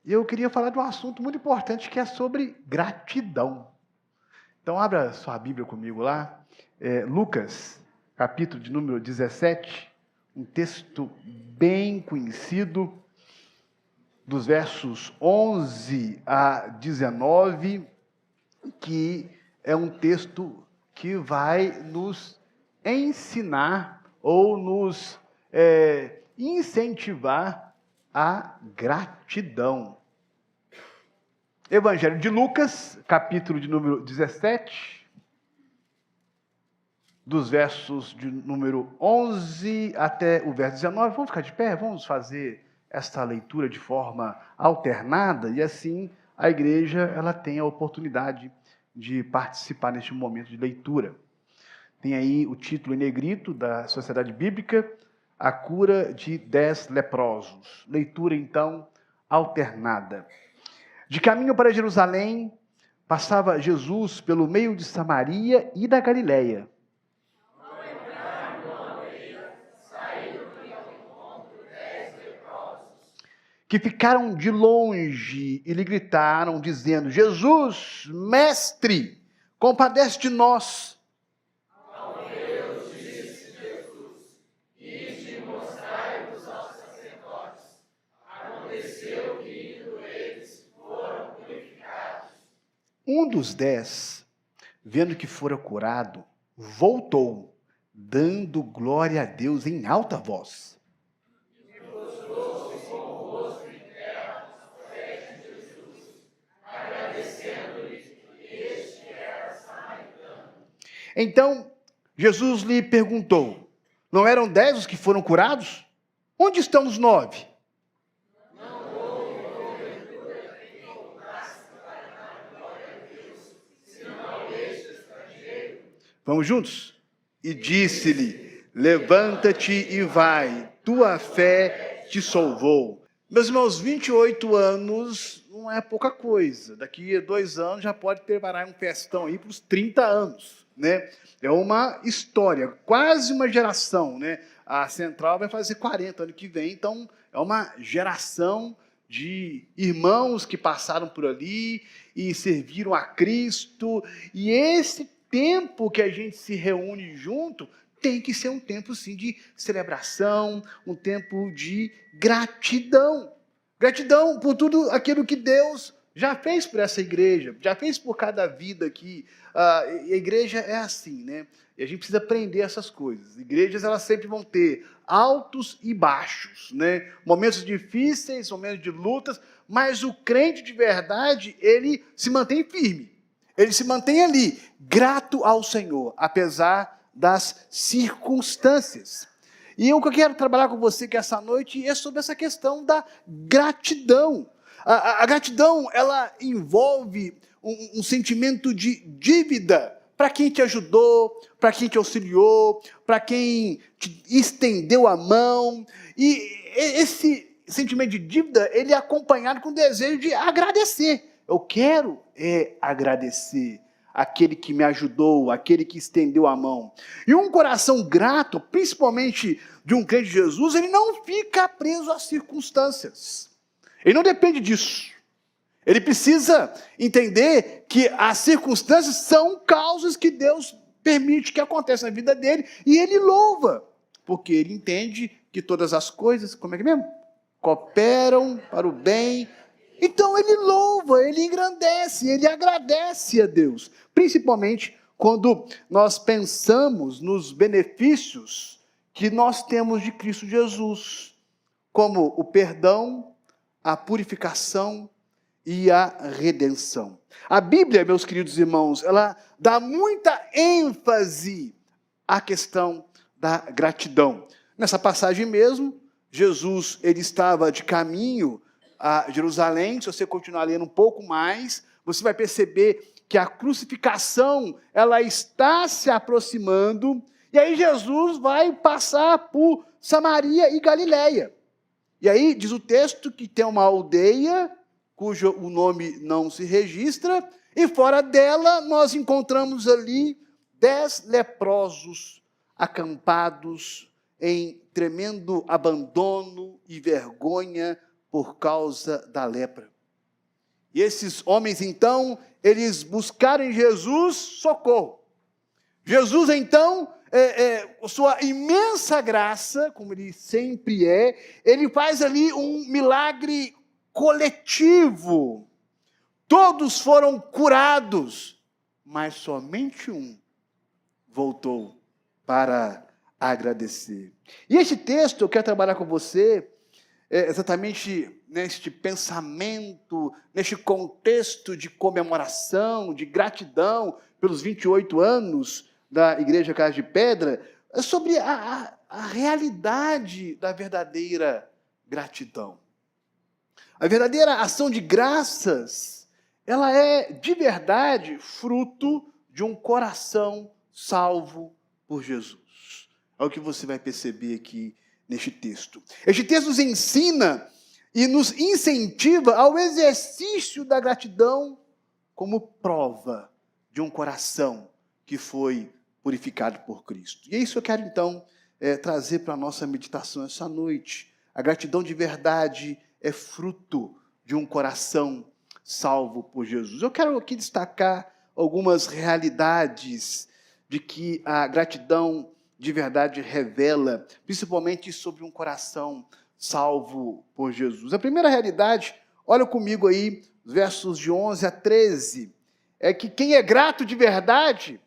E eu queria falar de um assunto muito importante que é sobre gratidão. Então, abra sua Bíblia comigo lá. Lucas, capítulo de número 17, um texto bem conhecido, dos versos 11 a 19, que é um texto que vai nos ensinar ou nos incentivar a gratidão. Evangelho de Lucas, capítulo de número 17, dos versos de número 11 até o verso 19. Vamos ficar de pé? Vamos fazer esta leitura de forma alternada e assim a igreja ela tem a oportunidade de participar neste momento de leitura. Tem aí o título em negrito da Sociedade Bíblica, A Cura de 10 Leprosos. Leitura, então, alternada. De caminho para Jerusalém, passava Jesus pelo meio de Samaria e da Galileia. Que ficaram de longe e lhe gritaram, dizendo: Jesus, mestre, compadece de nós. Ao Deus disse Jesus: ide mostrai-vos aos sacerdotes. Aconteceu que, indo eles, foram purificados. Um dos 10, vendo que fora curado, voltou, dando glória a Deus em alta voz. Então, Jesus lhe perguntou: não eram 10 os que foram curados? Onde estão os 9? Não houve porventura quem voltasse para dar glória a Deus, senão este estrangeiro. Vamos juntos? E disse-lhe: levanta-te e vai, tua fé te salvou. Meus irmãos, 28 anos não é pouca coisa. Daqui a 2 anos já pode preparar um festão aí para os 30 anos, né? É uma história, quase uma geração, né? A Central vai fazer 40 ano que vem, então é uma geração de irmãos que passaram por ali e serviram a Cristo. E esse tempo que a gente se reúne junto tem que ser um tempo, sim, de celebração, um tempo de gratidão. Gratidão por tudo aquilo que Deus já fez por essa igreja, já fez por cada vida aqui. A igreja é assim, né? E a gente precisa aprender essas coisas. Igrejas, elas sempre vão ter altos e baixos, né? Momentos difíceis, momentos de lutas, mas o crente de verdade, ele se mantém firme. Ele se mantém ali, grato ao Senhor, apesar das circunstâncias. E o que eu quero trabalhar com você que essa noite é sobre essa questão da gratidão. A gratidão, ela envolve um sentimento de dívida para quem te ajudou, para quem te auxiliou, para quem te estendeu a mão. E esse sentimento de dívida, ele é acompanhado com o desejo de agradecer. Eu quero agradecer aquele que me ajudou, aquele que estendeu a mão. E um coração grato, principalmente de um crente de Jesus, ele não fica preso às circunstâncias. Ele não depende disso. Ele precisa entender que as circunstâncias são causas que Deus permite que aconteçam na vida dele, e ele louva, porque ele entende que todas as coisas, como é que é mesmo? Cooperam para o bem. Então ele louva, ele engrandece, ele agradece a Deus, principalmente quando nós pensamos nos benefícios que nós temos de Cristo Jesus, como o perdão, a purificação e a redenção. A Bíblia, meus queridos irmãos, ela dá muita ênfase à questão da gratidão. Nessa passagem mesmo, Jesus ele estava de caminho a Jerusalém. Se você continuar lendo um pouco mais, você vai perceber que a crucificação ela está se aproximando, e aí Jesus vai passar por Samaria e Galileia. E aí diz o texto que tem uma aldeia cujo o nome não se registra, e fora dela nós encontramos ali 10 leprosos acampados em tremendo abandono e vergonha por causa da lepra. E esses homens, então, eles buscaram em Jesus socorro. Jesus, então, sua imensa graça, como ele sempre é, ele faz ali um milagre coletivo. Todos foram curados, mas somente um voltou para agradecer. E este texto, eu quero trabalhar com você, exatamente neste pensamento, neste contexto de comemoração, de gratidão pelos 28 anos da Igreja Casa de Pedra, sobre a realidade da verdadeira gratidão. A verdadeira ação de graças, ela é de verdade fruto de um coração salvo por Jesus. É o que você vai perceber aqui neste texto. Este texto nos ensina e nos incentiva ao exercício da gratidão como prova de um coração que foi purificado por Cristo. E é isso que eu quero, então, trazer para a nossa meditação essa noite. A gratidão de verdade é fruto de um coração salvo por Jesus. Eu quero aqui destacar algumas realidades de que a gratidão de verdade revela, principalmente sobre um coração salvo por Jesus. A primeira realidade, olha comigo aí, versos de 11 a 13, é que quem é grato de verdade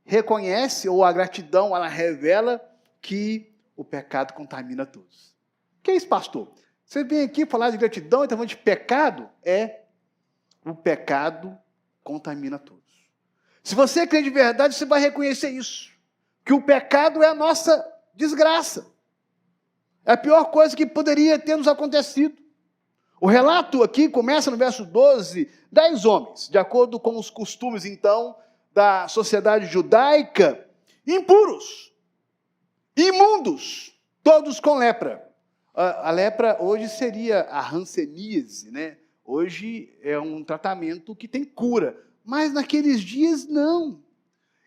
reconhece, ou a gratidão, ela revela que o pecado contamina todos. Que é isso, pastor? Você vem aqui falar de gratidão e está falando de pecado? O pecado contamina todos. Se você crê de verdade, você vai reconhecer isso, que o pecado é a nossa desgraça. É a pior coisa que poderia ter nos acontecido. O relato aqui começa no verso 12, 10 homens, de acordo com os costumes, então, da sociedade judaica, impuros, imundos, todos com lepra. A lepra hoje seria a hanseníase, né? Hoje é um tratamento que tem cura, mas naqueles dias não.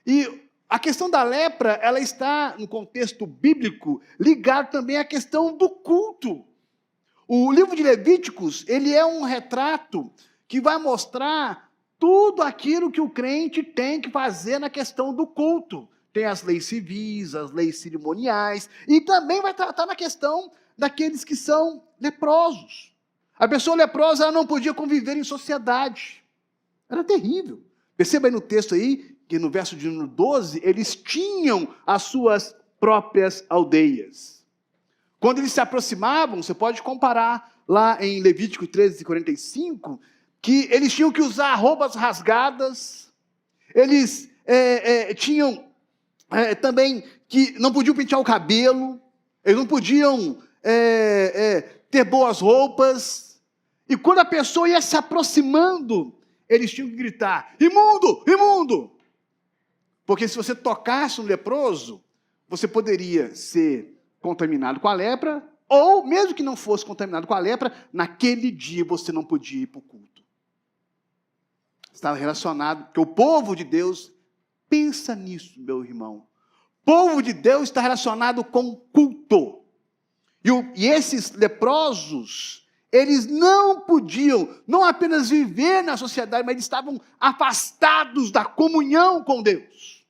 E a questão da lepra, ela está, no contexto bíblico, ligada também à questão do culto. O livro de Levíticos, ele é um retrato que vai mostrar tudo aquilo que o crente tem que fazer na questão do culto. Tem as leis civis, as leis cerimoniais, e também vai tratar na questão daqueles que são leprosos. A pessoa leprosa, ela não podia conviver em sociedade. Era terrível. Perceba aí no texto aí, que no verso de número 12, eles tinham as suas próprias aldeias. Quando eles se aproximavam, você pode comparar lá em Levítico 13:45, que eles tinham que usar roupas rasgadas, eles tinham também que não podiam pentear o cabelo, eles não podiam ter boas roupas, e quando a pessoa ia se aproximando, eles tinham que gritar, imundo, imundo, porque se você tocasse um leproso, você poderia ser contaminado com a lepra, ou mesmo que não fosse contaminado com a lepra, naquele dia você não podia ir para o culto. Estava relacionado, porque o povo de Deus, pensa nisso, meu irmão, o povo de Deus está relacionado com culto, e esses leprosos, eles não podiam, não apenas viver na sociedade, mas eles estavam afastados da comunhão com Deus,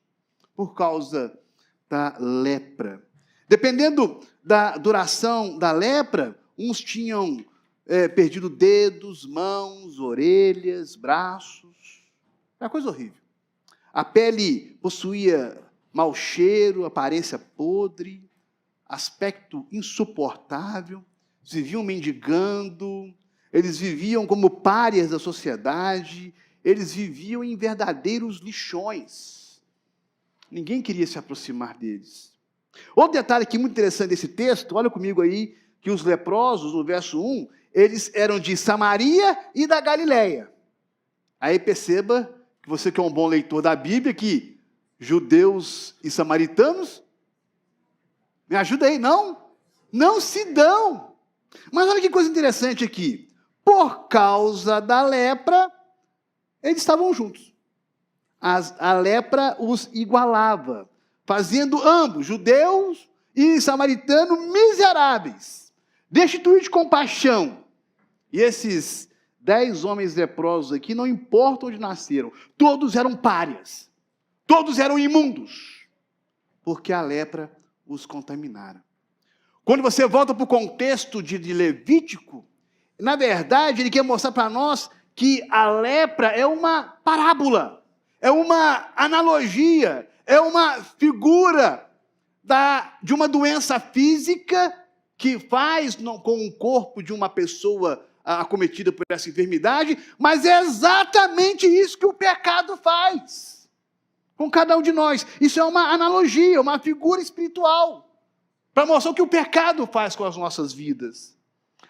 por causa da lepra. Dependendo da duração da lepra, uns tinham perdido dedos, mãos, orelhas, braços. Era uma coisa horrível. A pele possuía mau cheiro, aparência podre, aspecto insuportável. Eles viviam mendigando, eles viviam como párias da sociedade, eles viviam em verdadeiros lixões. Ninguém queria se aproximar deles. Outro detalhe aqui muito interessante desse texto, olha comigo aí, que os leprosos, no verso 1, eles eram de Samaria e da Galileia. Aí perceba, que você que é um bom leitor da Bíblia, que judeus e samaritanos, me ajuda aí, não se dão. Mas olha que coisa interessante aqui, por causa da lepra, eles estavam juntos. A lepra os igualava, fazendo ambos, judeus e samaritanos, miseráveis, destituídos de compaixão. E esses 10 homens leprosos aqui, não importa onde nasceram, todos eram párias, todos eram imundos, porque a lepra os contaminara. Quando você volta para o contexto de Levítico, na verdade, ele quer mostrar para nós que a lepra é uma parábola, é uma analogia, é uma figura de uma doença física que faz com o corpo de uma pessoa acometida por essa enfermidade, mas é exatamente isso que o pecado faz com cada um de nós. Isso é uma analogia, uma figura espiritual, para mostrar o que o pecado faz com as nossas vidas.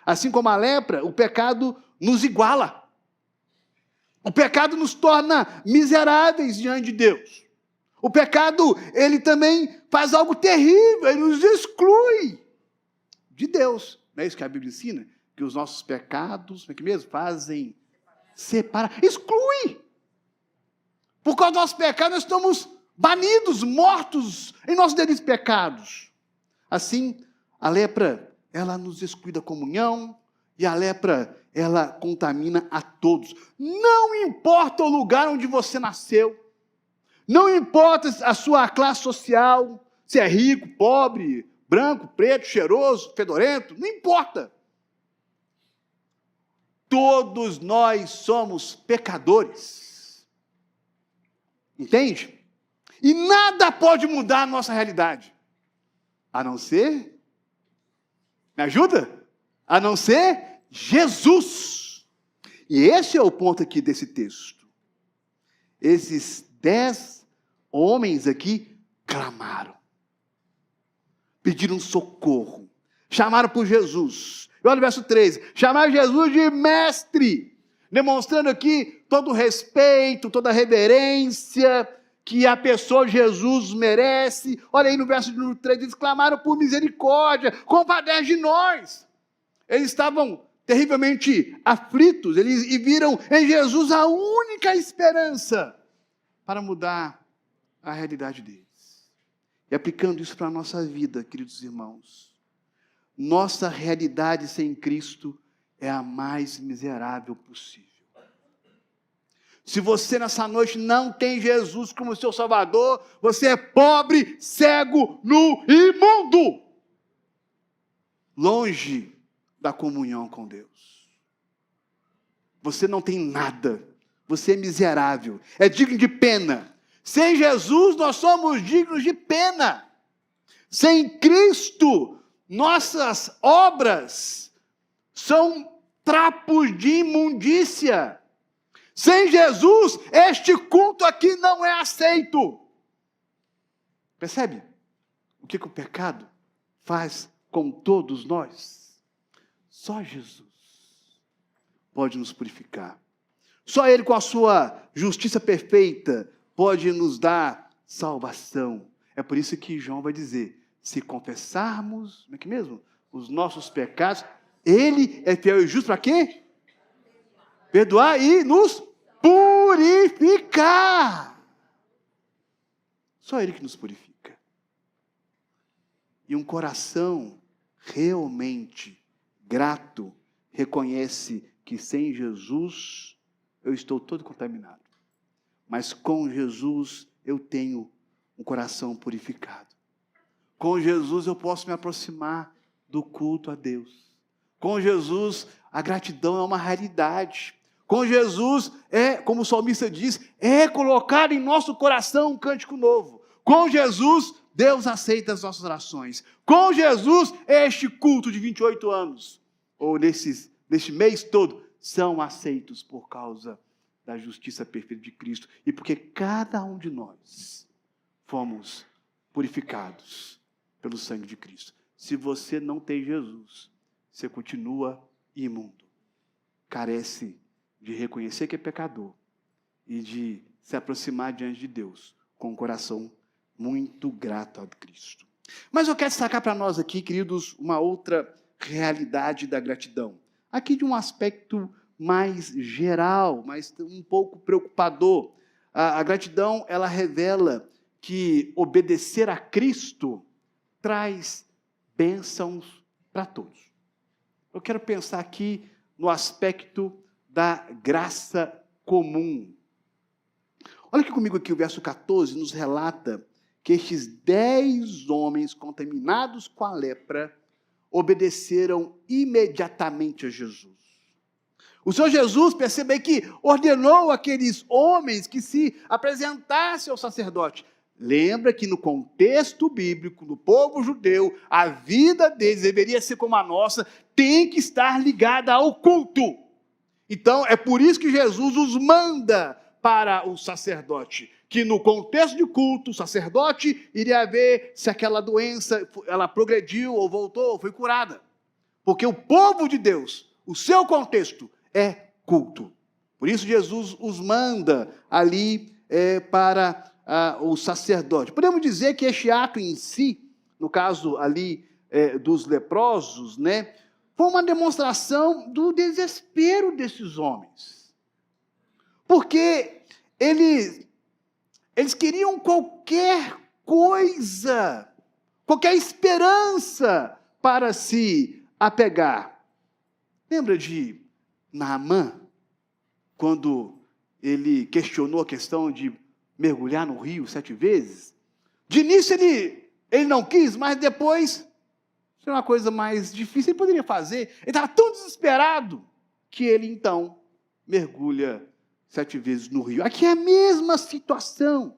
Assim como a lepra, o pecado nos iguala. O pecado nos torna miseráveis diante de Deus. O pecado, ele também faz algo terrível, ele nos exclui de Deus. Não é isso que a Bíblia ensina? Que os nossos pecados, como é que mesmo? Fazem separar, exclui. Por causa dos nossos pecados, nós estamos banidos, mortos em nossos delitos e pecados. Assim, a lepra, ela nos exclui da comunhão, e a lepra, ela contamina a todos. Não importa o lugar onde você nasceu, não importa a sua classe social, se é rico, pobre, branco, preto, cheiroso, fedorento, não importa. Todos nós somos pecadores. Entende? E nada pode mudar a nossa realidade, a não ser, me ajuda? A não ser Jesus. E esse é o ponto aqui desse texto. Esses 10 homens aqui clamaram, pediram socorro, chamaram por Jesus. E olha o verso 13, chamaram Jesus de mestre, demonstrando aqui todo o respeito, toda a reverência que a pessoa Jesus merece. Olha aí no verso número 3, eles clamaram por misericórdia, compadece de nós. Eles estavam terrivelmente aflitos, eles viram em Jesus a única esperança para mudar a realidade deles. E aplicando isso para a nossa vida, queridos irmãos, nossa realidade sem Cristo é a mais miserável possível. Se você nessa noite não tem Jesus como seu Salvador, você é pobre, cego, nu e imundo, longe da comunhão com Deus. Você não tem nada, você é miserável, é digno de pena. Sem Jesus nós somos dignos de pena. Sem Cristo, nossas obras são trapos de imundícia. Sem Jesus, este culto aqui não é aceito. Percebe o que o pecado faz com todos nós? Só Jesus pode nos purificar. Só Ele, com a sua justiça perfeita, pode nos dar salvação. É por isso que João vai dizer, se confessarmos, não é que mesmo? Os nossos pecados, Ele é fiel e justo para quê? Perdoar e nos purificar. Só Ele que nos purifica. E um coração realmente grato reconhece que sem Jesus eu estou todo contaminado. Mas com Jesus eu tenho um coração purificado. Com Jesus eu posso me aproximar do culto a Deus. Com Jesus a gratidão é uma realidade. Com Jesus como o salmista diz, é colocar em nosso coração um cântico novo. Com Jesus Deus aceita as nossas orações. Com Jesus este culto de 28 anos, ou neste mês todo, são aceitos por causa da justiça perfeita de Cristo, e porque cada um de nós fomos purificados pelo sangue de Cristo. Se você não tem Jesus, você continua imundo, carece de reconhecer que é pecador e de se aproximar diante de Deus com um coração muito grato a Cristo. Mas eu quero destacar para nós aqui, queridos, uma outra realidade da gratidão, aqui de um aspecto mais geral, mas um pouco preocupador. A gratidão, ela revela que obedecer a Cristo traz bênçãos para todos. Eu quero pensar aqui no aspecto da graça comum. Olha aqui comigo aqui, o verso 14 nos relata que estes 10 homens contaminados com a lepra obedeceram imediatamente a Jesus. O Senhor Jesus, percebe aí que ordenou aqueles homens que se apresentassem ao sacerdote. Lembra que no contexto bíblico, no povo judeu, a vida deles deveria ser como a nossa, tem que estar ligada ao culto. Então, é por isso que Jesus os manda para o sacerdote, que no contexto de culto, o sacerdote iria ver se aquela doença, ela progrediu ou voltou, ou foi curada. Porque o povo de Deus, o seu contexto é culto. Por isso Jesus os manda ali para o sacerdote. Podemos dizer que este ato em si, no caso ali dos leprosos, né, foi uma demonstração do desespero desses homens. Porque eles queriam qualquer coisa, qualquer esperança para se apegar. Lembra de Naamã, quando ele questionou a questão de mergulhar no rio 7 vezes? De início ele não quis, mas depois, isso é uma coisa mais difícil, ele poderia fazer. Ele estava tão desesperado que ele então mergulha 7 vezes no rio. Aqui é a mesma situação.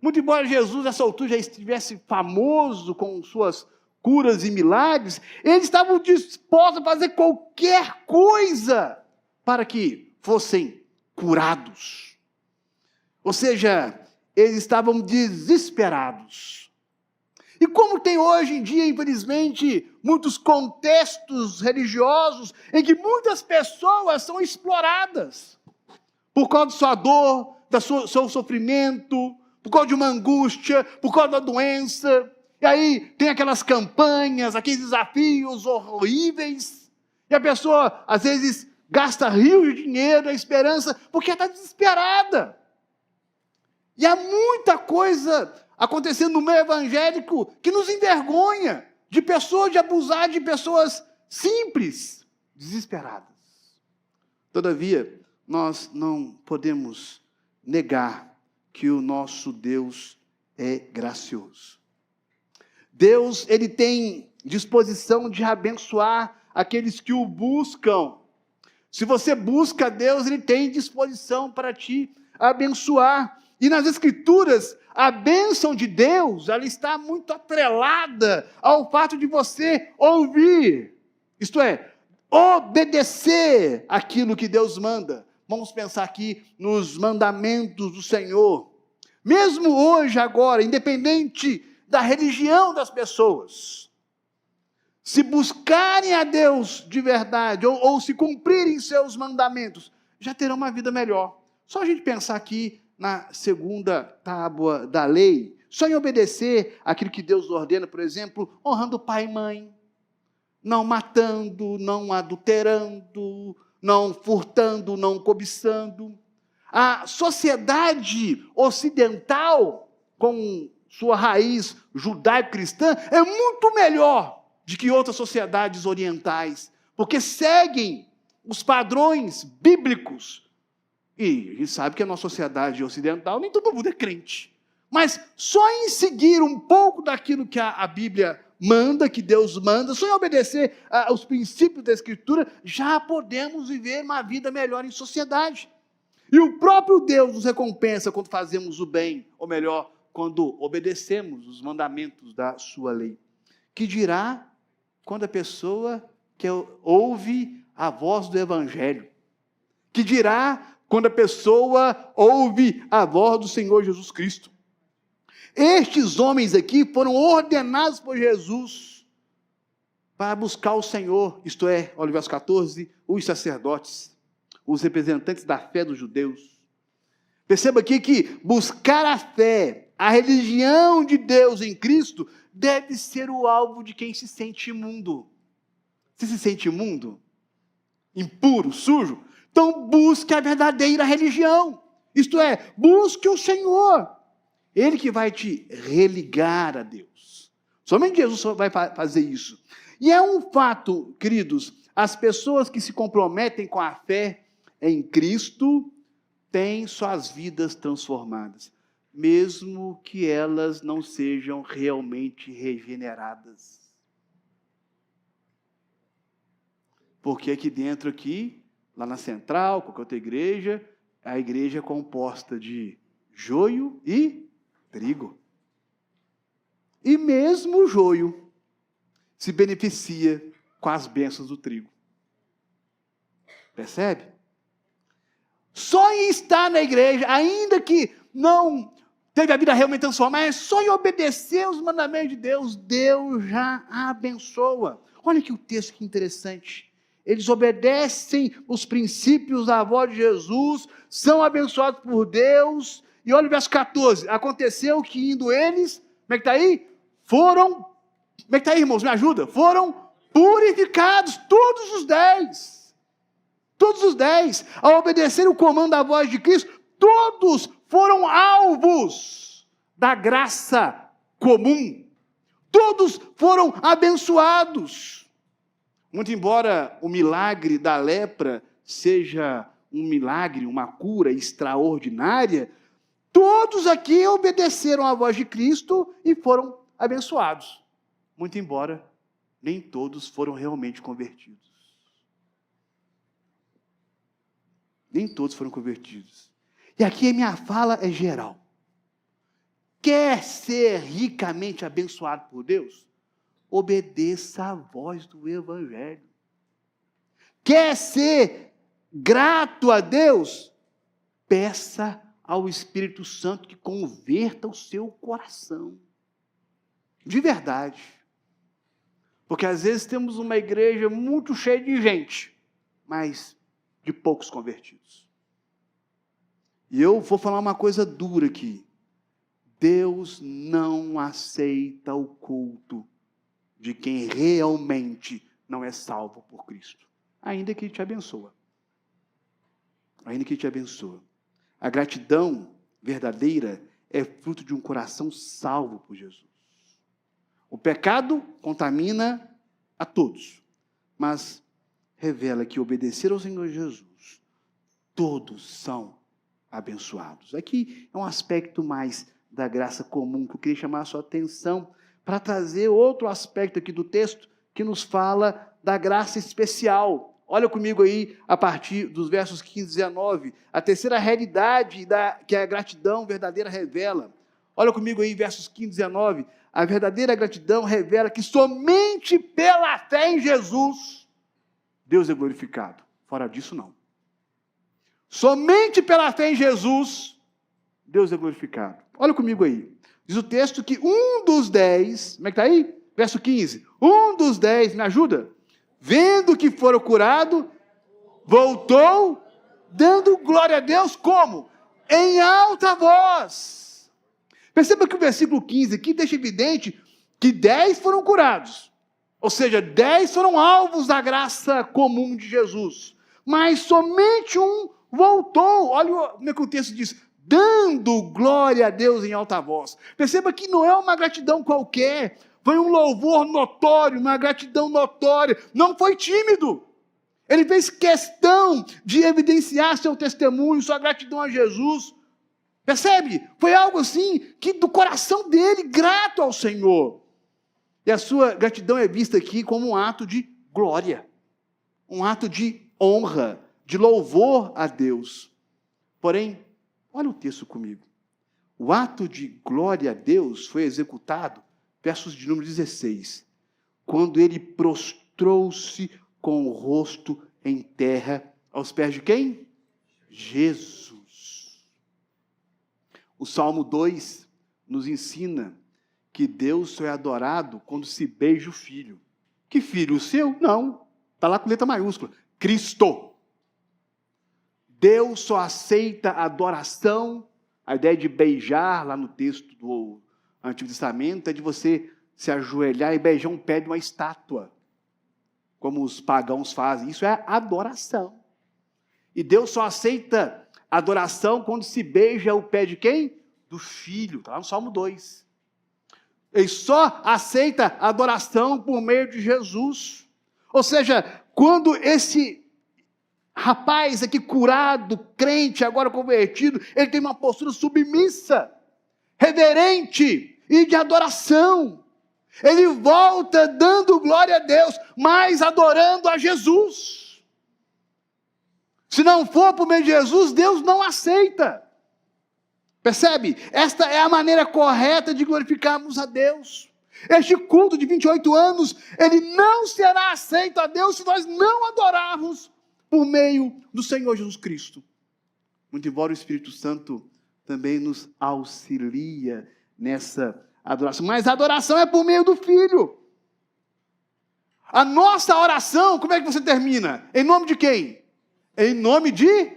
Muito embora Jesus, nessa altura, já estivesse famoso com suas curas e milagres, eles estavam dispostos a fazer qualquer coisa para que fossem curados. Ou seja, eles estavam desesperados. E como tem hoje em dia, infelizmente, muitos contextos religiosos em que muitas pessoas são exploradas por causa de sua dor, do seu sofrimento, por causa de uma angústia, por causa da doença. E aí tem aquelas campanhas, aqueles desafios horríveis, e a pessoa, às vezes, gasta rios de dinheiro, a esperança, porque está desesperada. E há muita coisa acontecendo no meio evangélico que nos envergonha, de abusar de pessoas simples, desesperadas. Todavia, nós não podemos negar que o nosso Deus é gracioso. Deus, ele tem disposição de abençoar aqueles que o buscam. Se você busca Deus, ele tem disposição para te abençoar. E nas Escrituras, a bênção de Deus, ela está muito atrelada ao fato de você ouvir, isto é, obedecer aquilo que Deus manda. Vamos pensar aqui nos mandamentos do Senhor. Mesmo hoje, agora, independente da religião das pessoas, se buscarem a Deus de verdade, ou se cumprirem seus mandamentos, já terão uma vida melhor. Só a gente pensar aqui na segunda tábua da lei, só em obedecer aquilo que Deus ordena, por exemplo, honrando pai e mãe, não matando, não adulterando, não furtando, não cobiçando. A sociedade ocidental, com sua raiz judaico-cristã, é muito melhor do que outras sociedades orientais, porque seguem os padrões bíblicos. E a gente sabe que a nossa sociedade ocidental, nem todo mundo é crente. Mas só em seguir um pouco daquilo que a Bíblia manda, que Deus manda, só em obedecer aos princípios da Escritura, já podemos viver uma vida melhor em sociedade. E o próprio Deus nos recompensa quando fazemos o bem, ou melhor, quando obedecemos os mandamentos da sua lei. Que dirá quando a pessoa que ouve a voz do Evangelho? Que dirá quando a pessoa ouve a voz do Senhor Jesus Cristo? Estes homens aqui foram ordenados por Jesus para buscar o Senhor, isto é, olha o verso 14, os sacerdotes, os representantes da fé dos judeus. Perceba aqui que buscar a fé, a religião de Deus em Cristo, deve ser o alvo de quem se sente imundo. Você se sente imundo? Impuro, sujo? Então busque a verdadeira religião. Isto é, busque o Senhor. Ele que vai te religar a Deus. Somente Jesus vai fazer isso. E é um fato, queridos, as pessoas que se comprometem com a fé, em Cristo têm suas vidas transformadas, mesmo que elas não sejam realmente regeneradas. Porque aqui dentro, lá na central, qualquer outra igreja, a igreja é composta de joio e trigo. E mesmo o joio se beneficia com as bênçãos do trigo. Percebe? Só em estar na igreja, ainda que não teve a vida realmente transformada, só em obedecer os mandamentos de Deus, Deus já a abençoa. Olha que o texto que interessante. Eles obedecem os princípios da voz de Jesus, são abençoados por Deus. E olha o verso 14. Aconteceu que indo eles, como é que está aí? Como é que está aí, irmãos? Me ajuda. Foram purificados, todos os 10. Todos os 10. Ao obedecer o comando da voz de Cristo, todos foram alvos da graça comum. Todos foram abençoados. Muito embora o milagre da lepra seja um milagre, uma cura extraordinária, todos aqui obedeceram à voz de Cristo e foram abençoados. Muito embora nem todos foram realmente convertidos. Nem todos foram convertidos. E aqui a minha fala é geral. Quer ser ricamente abençoado por Deus? Obedeça a voz do Evangelho. Quer ser grato a Deus? Peça ao Espírito Santo que converta o seu coração. De verdade. Porque às vezes temos uma igreja muito cheia de gente, mas de poucos convertidos. E eu vou falar uma coisa dura aqui. Deus não aceita o culto de quem realmente não é salvo por Cristo. Ainda que Ele te abençoa. Ainda que Ele te abençoa. A gratidão verdadeira é fruto de um coração salvo por Jesus. O pecado contamina a todos, mas revela que obedecer ao Senhor Jesus, todos são abençoados. Aqui é um aspecto mais da graça comum que eu queria chamar a sua atenção para trazer outro aspecto aqui do texto que nos fala da graça especial. Olha comigo aí, a partir dos versos 15 e 19, a terceira realidade que a gratidão verdadeira revela. Olha comigo aí, versos 15 e 19, a verdadeira gratidão revela que somente pela fé em Jesus, Deus é glorificado. Fora disso, não. Somente pela fé em Jesus, Deus é glorificado. Olha comigo aí. Diz o texto que um dos 10, como é que está aí? Verso 15. Um dos 10, me ajuda? Vendo que fora curado, voltou, dando glória a Deus, como? Em alta voz. Perceba que o versículo 15 aqui deixa evidente que 10 foram curados. Ou seja, 10 foram alvos da graça comum de Jesus. Mas somente um voltou. Olha como é que o texto diz. Dando glória a Deus em alta voz. Perceba que não é uma gratidão qualquer, foi um louvor notório, uma gratidão notória, não foi tímido. Ele fez questão de evidenciar seu testemunho, sua gratidão a Jesus. Percebe? Foi algo assim, que do coração dele, grato ao Senhor. E a sua gratidão é vista aqui como um ato de glória, um ato de honra, de louvor a Deus. Porém, olha o texto comigo. O ato de glória a Deus foi executado, versos de número 16, quando ele prostrou-se com o rosto em terra, aos pés de quem? Jesus. O Salmo 2 nos ensina que Deus só é adorado quando se beija o Filho. Que filho? O seu? Não. Está lá com letra maiúscula. Cristo. Deus só aceita a adoração, a ideia de beijar, lá no texto do Antigo Testamento, é de você se ajoelhar e beijar um pé de uma estátua, como os pagãos fazem. Isso é adoração. E Deus só aceita adoração quando se beija o pé de quem? Do Filho, está lá no Salmo 2. Ele só aceita adoração por meio de Jesus. Ou seja, quando rapaz aqui curado, crente, agora convertido, ele tem uma postura submissa, reverente e de adoração. Ele volta dando glória a Deus, mas adorando a Jesus. Se não for por meio de Jesus, Deus não aceita. Percebe? Esta é a maneira correta de glorificarmos a Deus. Este culto de 28 anos, ele não será aceito a Deus se nós não adorarmos por meio do Senhor Jesus Cristo. Muito embora o Espírito Santo também nos auxilia nessa adoração. Mas a adoração é por meio do Filho. A nossa oração, como é que você termina? Em nome de quem? Em nome de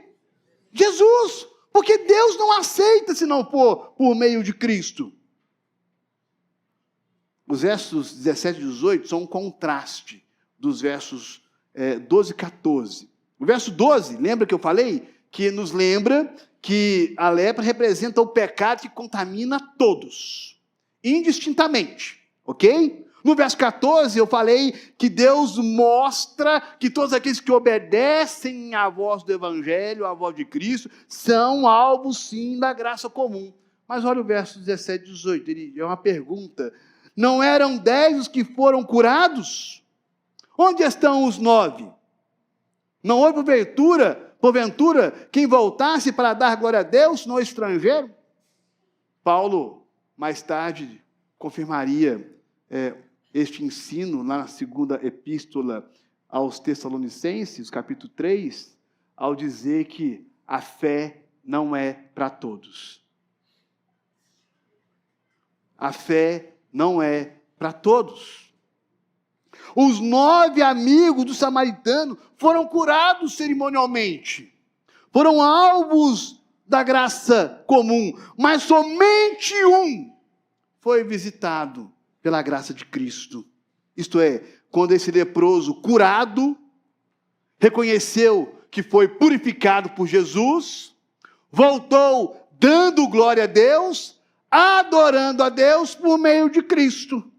Jesus. Porque Deus não aceita se não for por meio de Cristo. Os versos 17 e 18 são um contraste dos versos 12 e 14. O verso 12, lembra que eu falei? Que nos lembra que a lepra representa o pecado que contamina todos, indistintamente, ok? No verso 14 eu falei que Deus mostra que todos aqueles que obedecem à voz do Evangelho, à voz de Cristo, são alvos sim da graça comum. Mas olha o verso 17 e 18, ele é uma pergunta. Não eram 10 os que foram curados? Onde estão os 9? Não houve porventura, quem voltasse para dar glória a Deus, no estrangeiro? Paulo, mais tarde, confirmaria este ensino lá na segunda epístola aos Tessalonicenses, capítulo 3, ao dizer que a fé não é para todos. A fé não é para todos. Os 9 amigos do samaritano foram curados cerimonialmente. Foram alvos da graça comum. Mas somente um foi visitado pela graça de Cristo. Isto é, quando esse leproso curado reconheceu que foi purificado por Jesus, voltou dando glória a Deus, adorando a Deus por meio de Cristo.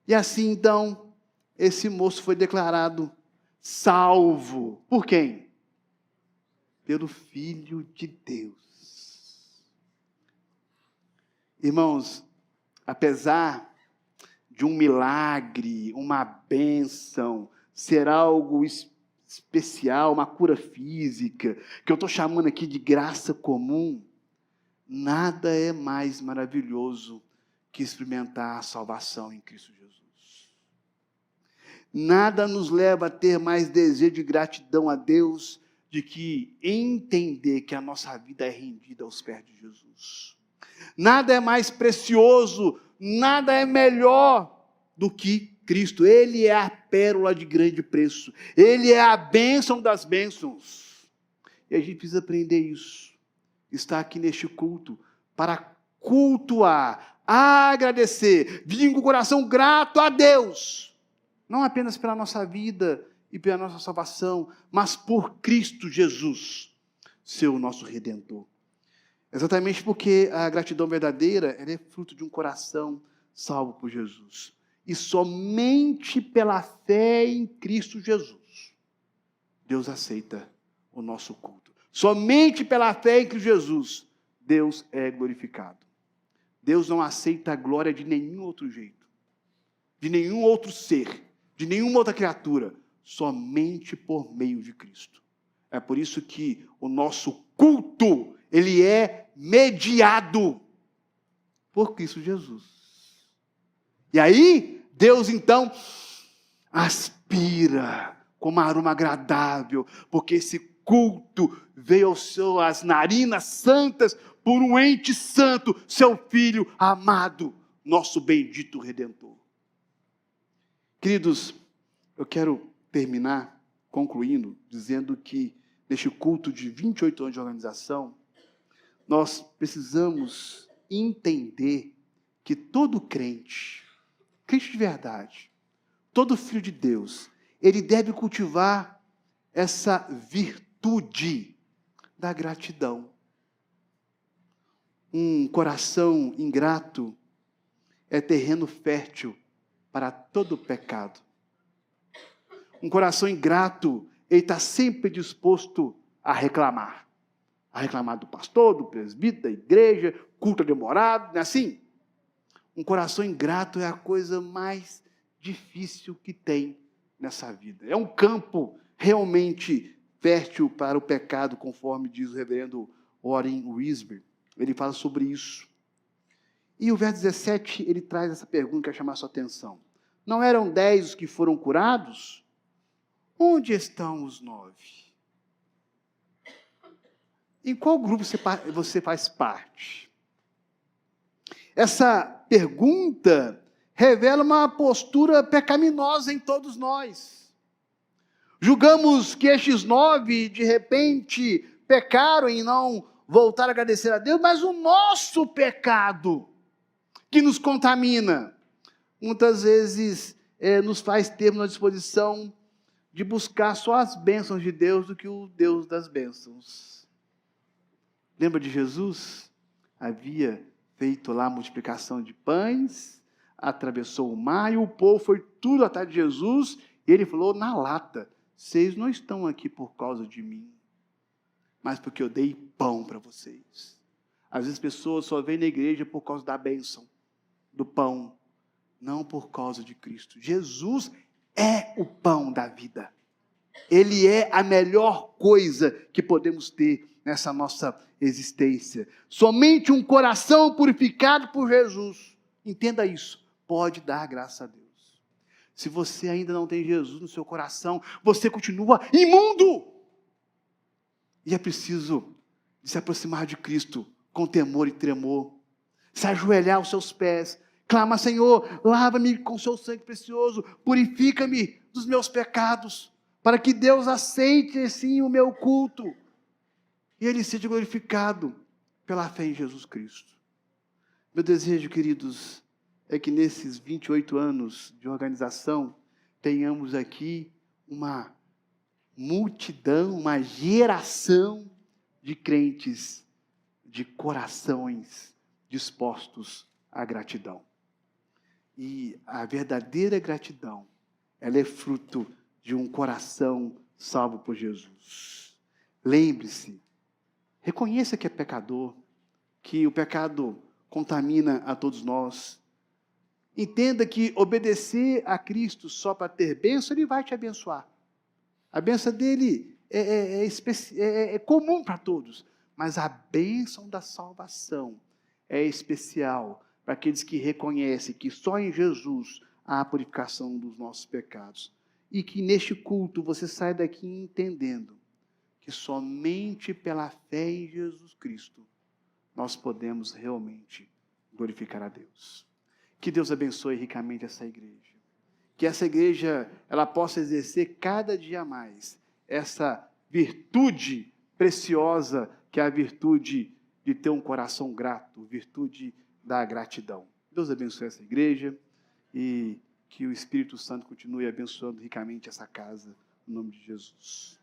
E assim, então, esse moço foi declarado salvo. Por quem? Pelo Filho de Deus. Irmãos, apesar de um milagre, uma bênção, ser algo especial, uma cura física, que eu estou chamando aqui de graça comum, nada é mais maravilhoso que experimentar a salvação em Cristo Jesus. Nada nos leva a ter mais desejo de gratidão a Deus de que entender que a nossa vida é rendida aos pés de Jesus. Nada é mais precioso, nada é melhor do que Cristo. Ele é a pérola de grande preço. Ele é a bênção das bênçãos. E a gente precisa aprender isso. Estar aqui neste culto para cultuar, agradecer, vir com o coração grato a Deus. Não apenas pela nossa vida e pela nossa salvação, mas por Cristo Jesus, seu nosso Redentor. Exatamente porque a gratidão verdadeira ela é fruto de um coração salvo por Jesus. E somente pela fé em Cristo Jesus, Deus aceita o nosso culto. Somente pela fé em Cristo Jesus, Deus é glorificado. Deus não aceita a glória de nenhum outro jeito, de nenhum outro ser, de nenhuma outra criatura, somente por meio de Cristo. É por isso que o nosso culto, ele é mediado por Cristo Jesus. E aí, Deus então aspira como aroma agradável, porque esse culto veio às narinas santas por um ente santo, seu Filho amado, nosso bendito Redentor. Queridos, eu quero terminar concluindo, dizendo que neste culto de 28 anos de organização, nós precisamos entender que todo crente de verdade, todo filho de Deus, ele deve cultivar essa virtude da gratidão. Um coração ingrato é terreno fértil para todo pecado. Um coração ingrato ele está sempre disposto a reclamar. A reclamar do pastor, do presbítero, da igreja, culto demorado, não é assim? Um coração ingrato é a coisa mais difícil que tem nessa vida. É um campo realmente fértil para o pecado, conforme diz o reverendo Warren Wiersbe. Ele fala sobre isso. E o verso 17, ele traz essa pergunta que quer chamar a sua atenção. Não eram 10 os que foram curados? Onde estão os 9? Em qual grupo você faz parte? Essa pergunta revela uma postura pecaminosa em todos nós. Julgamos que estes 9, de repente, pecaram em não voltar a agradecer a Deus, mas o nosso pecado que nos contamina, muitas vezes nos faz ter uma disposição de buscar só as bênçãos de Deus do que o Deus das bênçãos. Lembra de Jesus? Havia feito lá a multiplicação de pães, atravessou o mar e o povo foi tudo atrás de Jesus, e ele falou na lata: vocês não estão aqui por causa de mim, mas porque eu dei pão para vocês. Às vezes pessoas só vêm na igreja por causa da bênção, do pão, não por causa de Cristo. Jesus é o pão da vida. Ele é a melhor coisa que podemos ter nessa nossa existência. Somente um coração purificado por Jesus, entenda isso, pode dar graça a Deus. Se você ainda não tem Jesus no seu coração, você continua imundo. E é preciso se aproximar de Cristo com temor e tremor, se ajoelhar aos seus pés, clama: Senhor, lava-me com seu sangue precioso, purifica-me dos meus pecados, para que Deus aceite assim o meu culto, e Ele seja glorificado pela fé em Jesus Cristo. Meu desejo, queridos, é que nesses 28 anos de organização, tenhamos aqui uma multidão, uma geração de crentes, de corações dispostos à gratidão. E a verdadeira gratidão, ela é fruto de um coração salvo por Jesus. Lembre-se, reconheça que é pecador, que o pecado contamina a todos nós. Entenda que obedecer a Cristo só para ter bênção, Ele vai te abençoar. A bênção dele é comum para todos, mas a bênção da salvação é especial para aqueles que reconhecem que só em Jesus há a purificação dos nossos pecados. E que neste culto você sai daqui entendendo que somente pela fé em Jesus Cristo nós podemos realmente glorificar a Deus. Que Deus abençoe ricamente essa igreja. Que essa igreja ela possa exercer cada dia mais essa virtude preciosa, que é a virtude de ter um coração grato, virtude da gratidão. Deus abençoe essa igreja e que o Espírito Santo continue abençoando ricamente essa casa, no nome de Jesus.